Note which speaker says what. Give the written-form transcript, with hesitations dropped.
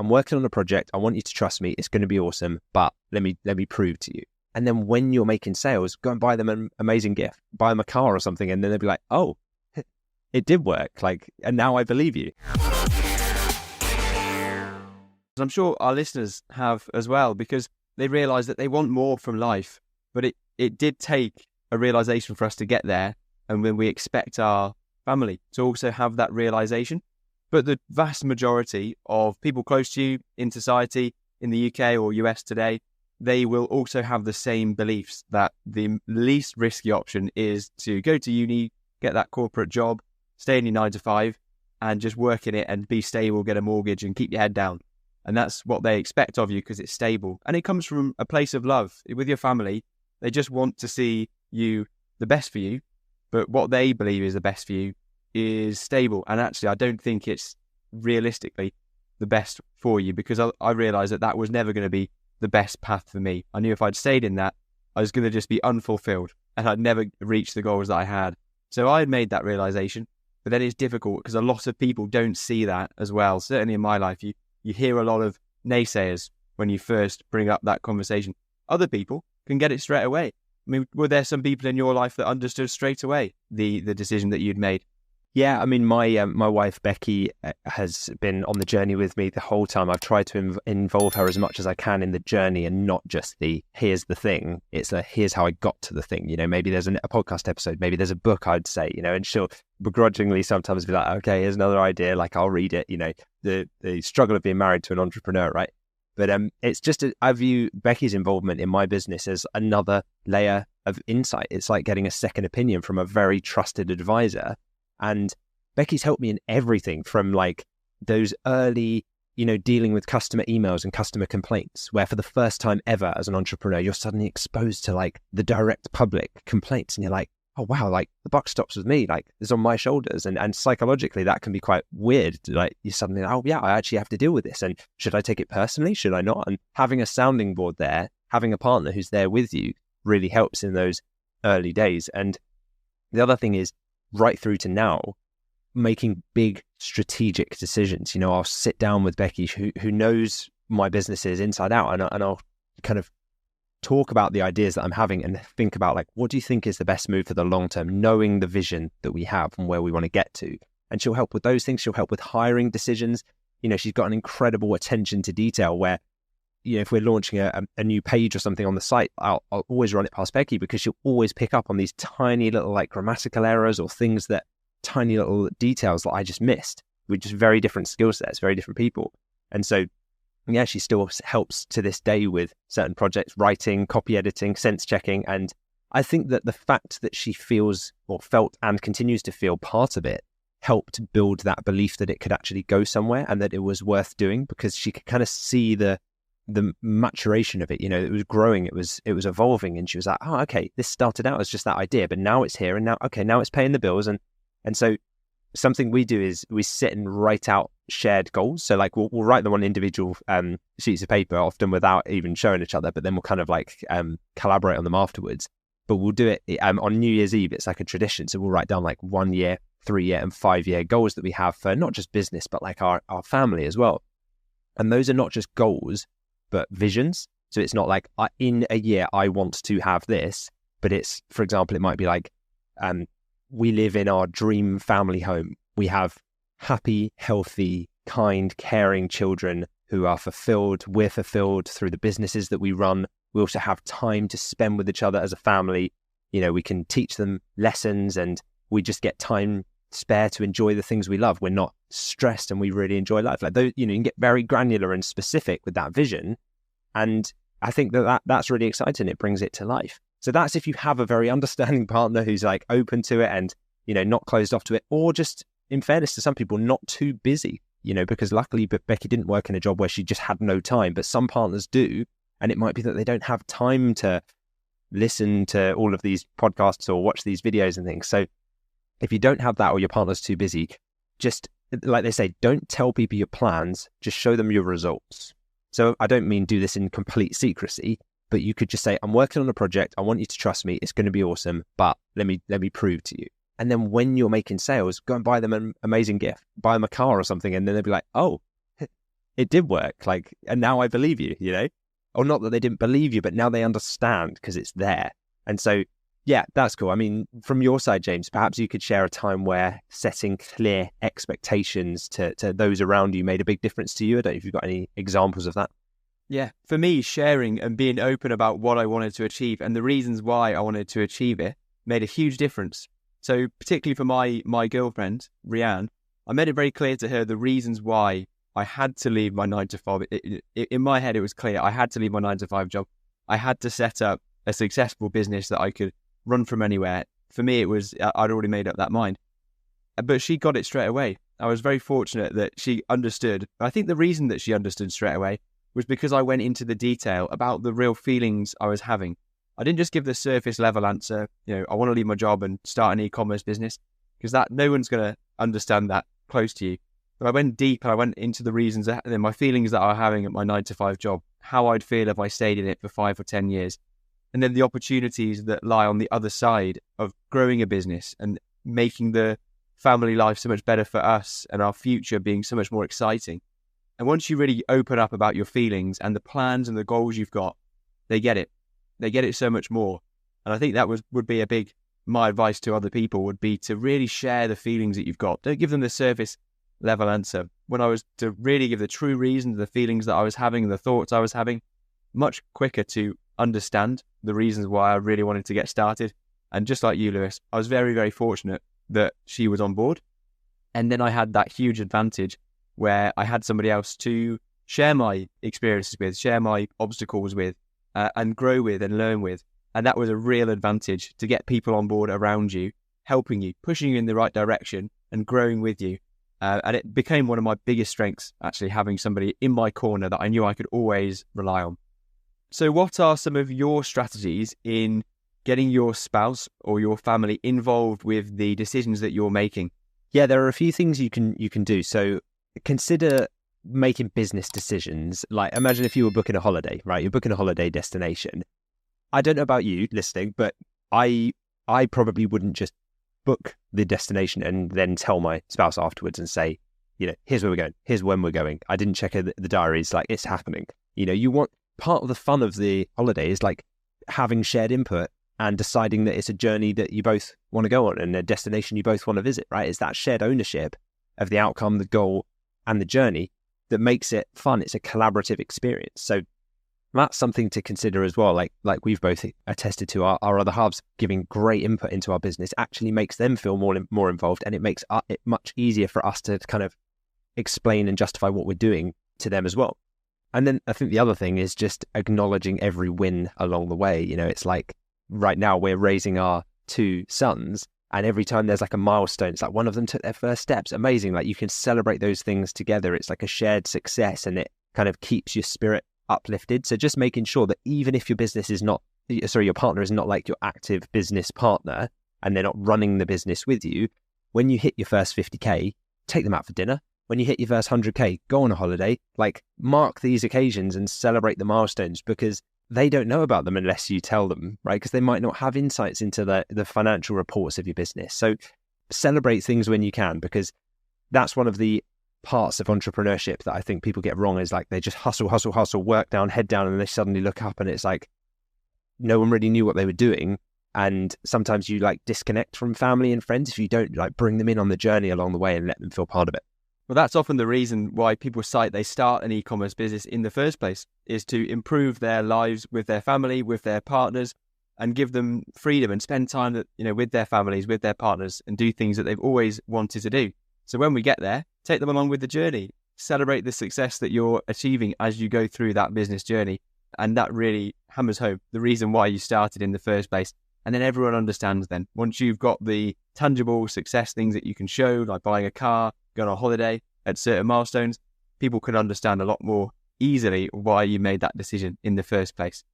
Speaker 1: I'm working on a project. I want you to trust me. It's going to be awesome, but let me prove to you. And then when you're making sales, go and buy them an amazing gift, buy them a car or something. And then they'll be like, oh, it did work. Like, and now I believe you.
Speaker 2: I'm sure our listeners have as well, because they realize that they want more from life, but it did take a realization for us to get there. And when we expect our family to also have that realization. But the vast majority of people close to you in society, in the UK or US today, they will also have the same beliefs that the least risky option is to go to uni, get that corporate job, stay in your 9 to 5 and just work in it and be stable, get a mortgage and keep your head down. And that's what they expect of you because it's stable. And it comes from a place of love with your family. They just want to see you the best for you, but what they believe is the best for you is stable. And actually, I don't think it's realistically the best for you, because I realized that was never going to be the best path for me. I knew if I'd stayed in that, I was going to just be unfulfilled and I'd never reach the goals that I had. So I had made that realization, but then it's difficult because a lot of people don't see that as well. Certainly in my life, you hear a lot of naysayers when you first bring up that conversation. Other people can get it straight away. I mean, were there some people in your life that understood straight away the decision that you'd made?
Speaker 1: Yeah, I mean, my wife, Becky, has been on the journey with me the whole time. I've tried to involve her as much as I can in the journey and not just here's the thing. It's here's how I got to the thing. You know, maybe there's a podcast episode, maybe there's a book, I'd say, you know, and she'll begrudgingly sometimes be like, okay, here's another idea, like I'll read it, you know, the struggle of being married to an entrepreneur, right? But it's just, I view Becky's involvement in my business as another layer of insight. It's like getting a second opinion from a very trusted advisor. And Becky's helped me in everything from like those early, you know, dealing with customer emails and customer complaints, where for the first time ever as an entrepreneur, you're suddenly exposed to like the direct public complaints. And you're like, oh, wow, like the buck stops with me, like it's on my shoulders. And psychologically, that can be quite weird. Like you suddenly, oh, yeah, I actually have to deal with this. And should I take it personally? Should I not? And having a sounding board there, having a partner who's there with you really helps in those early days. And the other thing is, right through to now, making big strategic decisions. You know, I'll sit down with Becky, who knows my businesses inside out, and I'll kind of talk about the ideas that I'm having and think about like, what do you think is the best move for the long term, knowing the vision that we have and where we want to get to. And she'll help with those things. She'll help with hiring decisions. You know, she's got an incredible attention to detail where, you know, if we're launching a new page or something on the site, I'll always run it past Becky, because she'll always pick up on these tiny little like grammatical errors or things that tiny little details that I just missed. We're just very different skill sets, very different people. And so, yeah, she still helps to this day with certain projects, writing, copy editing, sense checking. And I think that the fact that she feels or felt and continues to feel part of it helped build that belief that it could actually go somewhere and that it was worth doing, because she could kind of see the maturation of it. You know, it was growing, it was evolving, and she was like, oh, okay, this started out as just that idea, but now it's here, and now it's paying the bills. And so something we do is we sit and write out shared goals. So like we'll write them on individual sheets of paper, often without even showing each other, but then we'll kind of like collaborate on them afterwards. But we'll do it on New Year's Eve. It's like a tradition. So we'll write down like 1 year, 3 year and 5 year goals that we have for not just business, but like our family as well. And those are not just goals, but visions. So it's not like in a year, I want to have this, but it's, for example, it might be like, we live in our dream family home. We have happy, healthy, kind, caring children who are fulfilled. We're fulfilled through the businesses that we run. We also have time to spend with each other as a family. You know, we can teach them lessons and we just get time spare to enjoy the things we love. We're not stressed and we really enjoy life. Like those, you know, you can get very granular and specific with that vision. And I think that's really exciting. It brings it to life. So that's if you have a very understanding partner who's like open to it and, you know, not closed off to it, or just, in fairness to some people, not too busy, you know, because luckily Becky didn't work in a job where she just had no time, but some partners do. And it might be that they don't have time to listen to all of these podcasts or watch these videos and things. So if you don't have that, or your partner's too busy, just like they say, don't tell people your plans, just show them your results. So I don't mean do this in complete secrecy, but you could just say, I'm working on a project. I want you to trust me. It's going to be awesome, but let me prove to you. And then when you're making sales, go and buy them an amazing gift, buy them a car or something. And then they'll be like, oh, it did work. Like, and now I believe you, you know, or not that they didn't believe you, but now they understand because it's there. And so, yeah, that's cool. I mean, from your side, James, perhaps you could share a time where setting clear expectations to those around you made a big difference to you. I don't know if you've got any examples of that.
Speaker 2: Yeah, for me, sharing and being open about what I wanted to achieve and the reasons why I wanted to achieve it made a huge difference. So particularly for my girlfriend, Rianne, I made it very clear to her the reasons why I had to leave my 9 to 5. In my head, it was clear I had to leave my 9 to 5 job. I had to set up a successful business that I could run from anywhere. For me, it was, I'd already made up that mind. But she got it straight away. I was very fortunate that she understood. I think the reason that she understood straight away was because I went into the detail about the real feelings I was having. I didn't just give the surface level answer, you know, I want to leave my job and start an e-commerce business, because that no one's going to understand that close to you. But I went deep and I went into the reasons, my feelings that I was having at my 9 to 5 job, how I'd feel if I stayed in it for 5 or 10 years. And then the opportunities that lie on the other side of growing a business and making the family life so much better for us and our future being so much more exciting. And once you really open up about your feelings and the plans and the goals you've got, they get it. They get it so much more. And I think that would be my advice to other people would be to really share the feelings that you've got. Don't give them the surface level answer. When I was to really give the true reasons, the feelings that I was having, the thoughts I was having, much quicker to understand the reasons why I really wanted to get started. And just like you, Lewis, I was very, very fortunate that she was on board. And then I had that huge advantage where I had somebody else to share my experiences with, share my obstacles with, and grow with and learn with. And that was a real advantage to get people on board around you, helping you, pushing you in the right direction and growing with you. And it became one of my biggest strengths, actually, having somebody in my corner that I knew I could always rely on. So what are some of your strategies in getting your spouse or your family involved with the decisions that you're making?
Speaker 1: Yeah, there are a few things you can do. So consider making business decisions. Like, imagine if you were booking a holiday, right? You're booking a holiday destination. I don't know about you listening, but I probably wouldn't just book the destination and then tell my spouse afterwards and say, you know, here's where we're going, here's when we're going. I didn't check the diaries, like it's happening. You know, you want part of the fun of the holiday is like having shared input and deciding that it's a journey that you both want to go on and a destination you both want to visit, right? It's that shared ownership of the outcome, the goal, and the journey that makes it fun. It's a collaborative experience. So that's something to consider as well. Like we've both attested to, our other halves giving great input into our business actually makes them feel more involved, and it makes it much easier for us to kind of explain and justify what we're doing to them as well. And then I think the other thing is just acknowledging every win along the way. You know, it's like right now we're raising our 2 sons, and every time there's like a milestone, it's like one of them took their first steps. Amazing. Like you can celebrate those things together. It's like a shared success, and it kind of keeps your spirit uplifted. So just making sure that even if your business is not, your partner is not like your active business partner and they're not running the business with you, when you hit your first 50K, take them out for dinner. When you hit your first 100K, go on a holiday, like mark these occasions and celebrate the milestones, because they don't know about them unless you tell them, right? Because they might not have insights into the financial reports of your business. So celebrate things when you can, because that's one of the parts of entrepreneurship that I think people get wrong, is like they just hustle, work down, head down, and they suddenly look up and it's like no one really knew what they were doing. And sometimes you like disconnect from family and friends if you don't like bring them in on the journey along the way and let them feel part of it.
Speaker 2: Well, that's often the reason why people cite they start an e-commerce business in the first place, is to improve their lives with their family, with their partners, and give them freedom and spend time that, you know, with their families, with their partners, and do things that they've always wanted to do. So when we get there, take them along with the journey, celebrate the success that you're achieving as you go through that business journey. And that really hammers home the reason why you started in the first place. And then everyone understands then, once you've got the tangible success things that you can show, like buying a car, going on a holiday at certain milestones, people can understand a lot more easily why you made that decision in the first place.